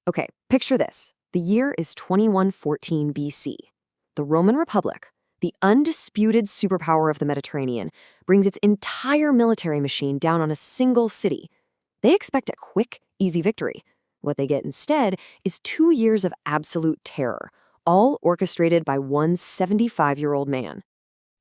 Okay, picture this. The year is 2114 BC. The Roman Republic, the undisputed superpower of the Mediterranean, brings its entire military machine down on a single city. They expect a quick, easy victory. What they get instead is 2 years of absolute terror, all orchestrated by one 75-year-old man.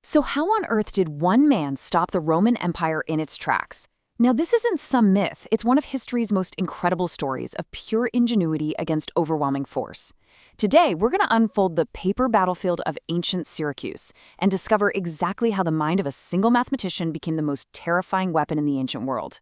So how on earth did one man stop the Roman Empire in its tracks? Now, this isn't some myth. It's one of history's most incredible stories of pure ingenuity against overwhelming force. Today, we're going to unfold the paper battlefield of ancient Syracuse and discover exactly how the mind of a single mathematician became the most terrifying weapon in the ancient world.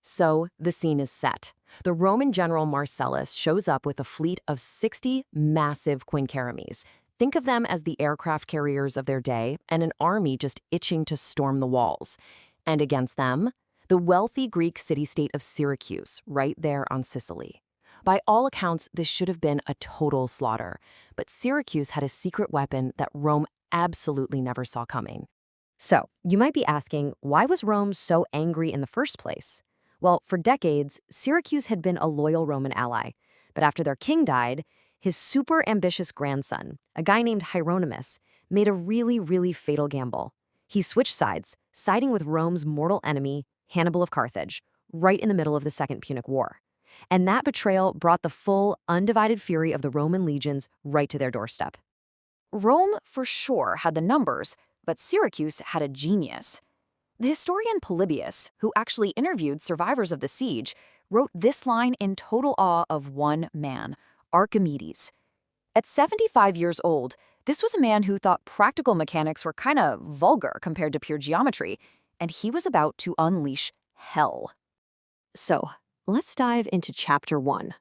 So the scene is set. The Roman general Marcellus shows up with a fleet of 60 massive quinqueremes. Think of them as the aircraft carriers of their day and an army just itching to storm the walls. And against them, the wealthy Greek city-state of Syracuse, right there on Sicily. By all accounts, this should have been a total slaughter, but Syracuse had a secret weapon that Rome absolutely never saw coming. So, you might be asking, why was Rome so angry in the first place? Well, for decades, Syracuse had been a loyal Roman ally, but after their king died, his super ambitious grandson, a guy named Hieronymus, made a really fatal gamble. He switched sides, siding with Rome's mortal enemy, Hannibal of Carthage, right in the middle of the Second Punic War. And that betrayal brought the full, undivided fury of the Roman legions right to their doorstep. Rome, for sure, had the numbers, but Syracuse had a genius. The historian Polybius, who actually interviewed survivors of the siege, wrote this line in total awe of one man, Archimedes. At 75 years old, this was a man who thought practical mechanics were kind of vulgar compared to pure geometry, and he was about to unleash hell. So, let's dive into Chapter 1.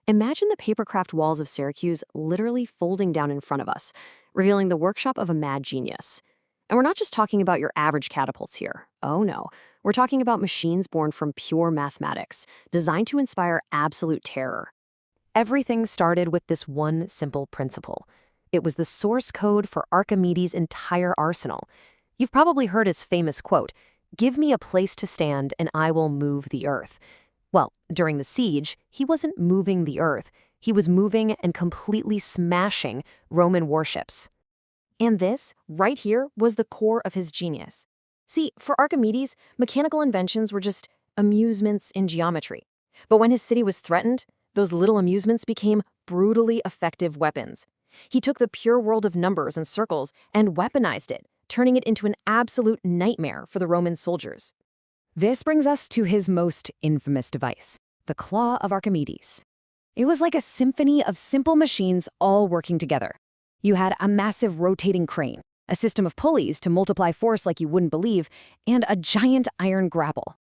Imagine the papercraft walls of Syracuse literally folding down in front of us, revealing the workshop of a mad genius. And we're not just talking about your average catapults here. Oh no, we're talking about machines born from pure mathematics, designed to inspire absolute terror. Everything started with this one simple principle. It was the source code for Archimedes' entire arsenal. You've probably heard his famous quote, "Give me a place to stand and I will move the earth." Well, during the siege, he wasn't moving the earth. He was moving and completely smashing Roman warships. And this, right here, was the core of his genius. See, for Archimedes, mechanical inventions were just amusements in geometry. But when his city was threatened, those little amusements became brutally effective weapons. He took the pure world of numbers and circles and weaponized it, turning it into an absolute nightmare for the Roman soldiers. This brings us to his most infamous device, the claw of Archimedes. It was like a symphony of simple machines all working together. You had a massive rotating crane, a system of pulleys to multiply force like you wouldn't believe, and a giant iron grapple.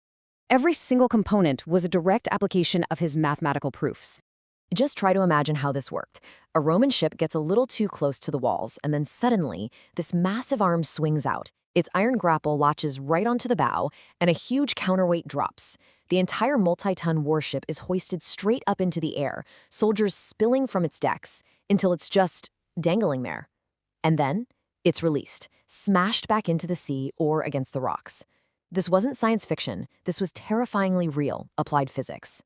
Every single component was a direct application of his mathematical proofs. Just try to imagine how this worked. A Roman ship gets a little too close to the walls, and then suddenly, this massive arm swings out. Its iron grapple latches right onto the bow, and a huge counterweight drops. The entire multi-ton warship is hoisted straight up into the air, soldiers spilling from its decks, until it's just dangling there. And then, it's released, smashed back into the sea or against the rocks. This wasn't science fiction. This was terrifyingly real, applied physics.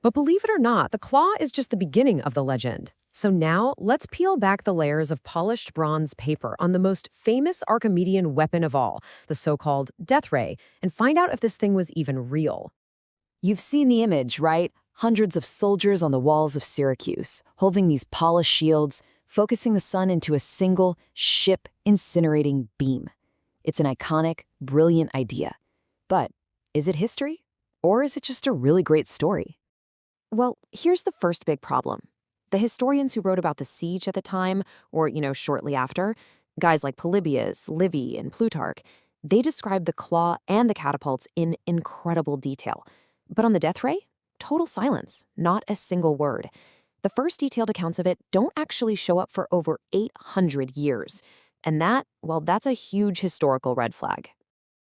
But believe it or not, the claw is just the beginning of the legend. So now, let's peel back the layers of polished bronze paper on the most famous Archimedean weapon of all, the so-called death ray, and find out if this thing was even real. You've seen the image, right? Hundreds of soldiers on the walls of Syracuse, holding these polished shields, focusing the sun into a single, ship-incinerating beam. It's an iconic, brilliant idea. But is it history? Or is it just a really great story? Well, here's the first big problem. The historians who wrote about the siege at the time, or, shortly after, guys like Polybius, Livy, and Plutarch, they described the claw and the catapults in incredible detail. But on the death ray, total silence, not a single word. The first detailed accounts of it don't actually show up for over 800 years. And that's a huge historical red flag.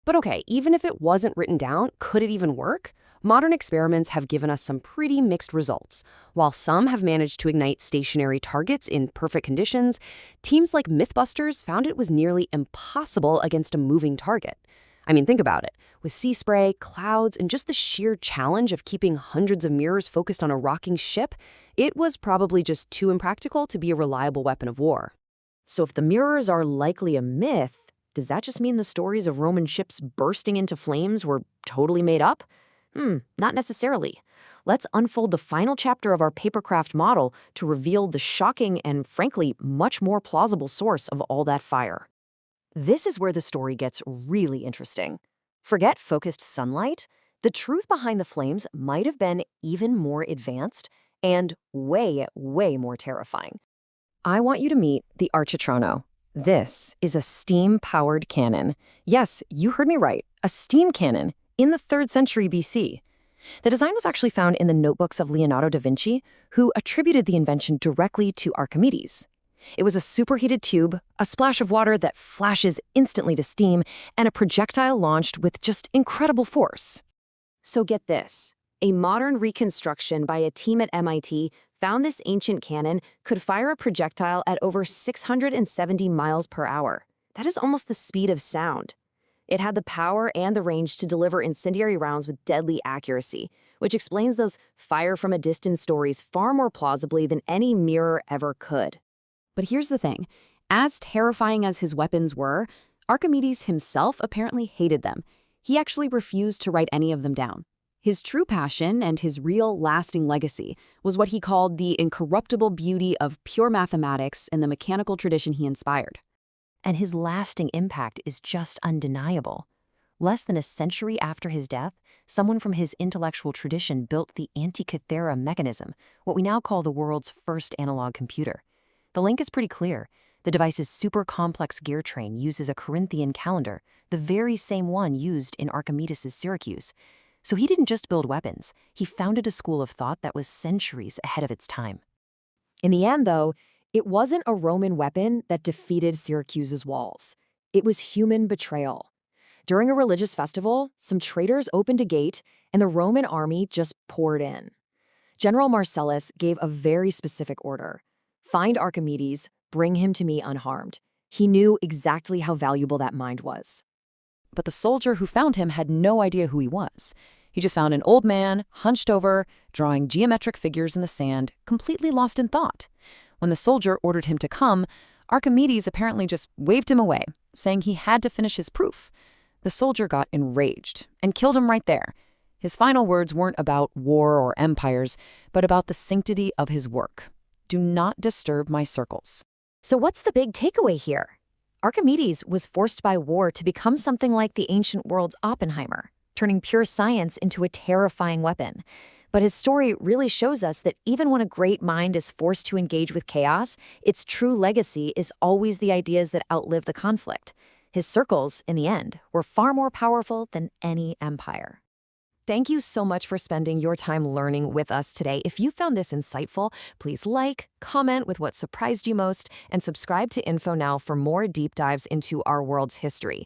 But okay, even if it wasn't written down, could it even work? Modern experiments have given us some pretty mixed results. While some have managed to ignite stationary targets in perfect conditions, teams like Mythbusters found it was nearly impossible against a moving target. I mean, think about it. With sea spray, clouds, and just the sheer challenge of keeping hundreds of mirrors focused on a rocking ship, it was probably just too impractical to be a reliable weapon of war. So if the mirrors are likely a myth, does that just mean the stories of Roman ships bursting into flames were totally made up? Not necessarily. Let's unfold the final chapter of our papercraft model to reveal the shocking and, frankly, much more plausible source of all that fire. This is where the story gets really interesting. Forget focused sunlight. The truth behind the flames might have been even more advanced and way, way more terrifying. I want you to meet the Architrono. This is a steam-powered cannon. Yes, you heard me right, a steam cannon in the 3rd century BC. The design was actually found in the notebooks of Leonardo da Vinci, who attributed the invention directly to Archimedes. It was a superheated tube, a splash of water that flashes instantly to steam, and a projectile launched with just incredible force. So get this. A modern reconstruction by a team at MIT found this ancient cannon could fire a projectile at over 670 miles per hour. That is almost the speed of sound. It had the power and the range to deliver incendiary rounds with deadly accuracy, which explains those fire-from-a-distance stories far more plausibly than any mirror ever could. But here's the thing. As terrifying as his weapons were, Archimedes himself apparently hated them. He actually refused to write any of them down. His true passion and his real lasting legacy was what he called the incorruptible beauty of pure mathematics and the mechanical tradition he inspired. And his lasting impact is just undeniable. Less than a century after his death, someone from his intellectual tradition built the Antikythera mechanism, what we now call the world's first analog computer. The link is pretty clear. The device's super complex gear train uses a Corinthian calendar, the very same one used in Archimedes' Syracuse. So he didn't just build weapons, he founded a school of thought that was centuries ahead of its time. In the end, though, it wasn't a Roman weapon that defeated Syracuse's walls. It was human betrayal. During a religious festival, some traitors opened a gate, and the Roman army just poured in. General Marcellus gave a very specific order. Find Archimedes, bring him to me unharmed. He knew exactly how valuable that mind was. But the soldier who found him had no idea who he was. He just found an old man, hunched over, drawing geometric figures in the sand, completely lost in thought. When the soldier ordered him to come, Archimedes apparently just waved him away, saying he had to finish his proof. The soldier got enraged and killed him right there. His final words weren't about war or empires, but about the sanctity of his work. Do not disturb my circles. So what's the big takeaway here? Archimedes was forced by war to become something like the ancient world's Oppenheimer, turning pure science into a terrifying weapon. But his story really shows us that even when a great mind is forced to engage with chaos, its true legacy is always the ideas that outlive the conflict. His circles, in the end, were far more powerful than any empire. Thank you so much for spending your time learning with us today. If you found this insightful, please like, comment with what surprised you most, and subscribe to InfoNow for more deep dives into our world's history.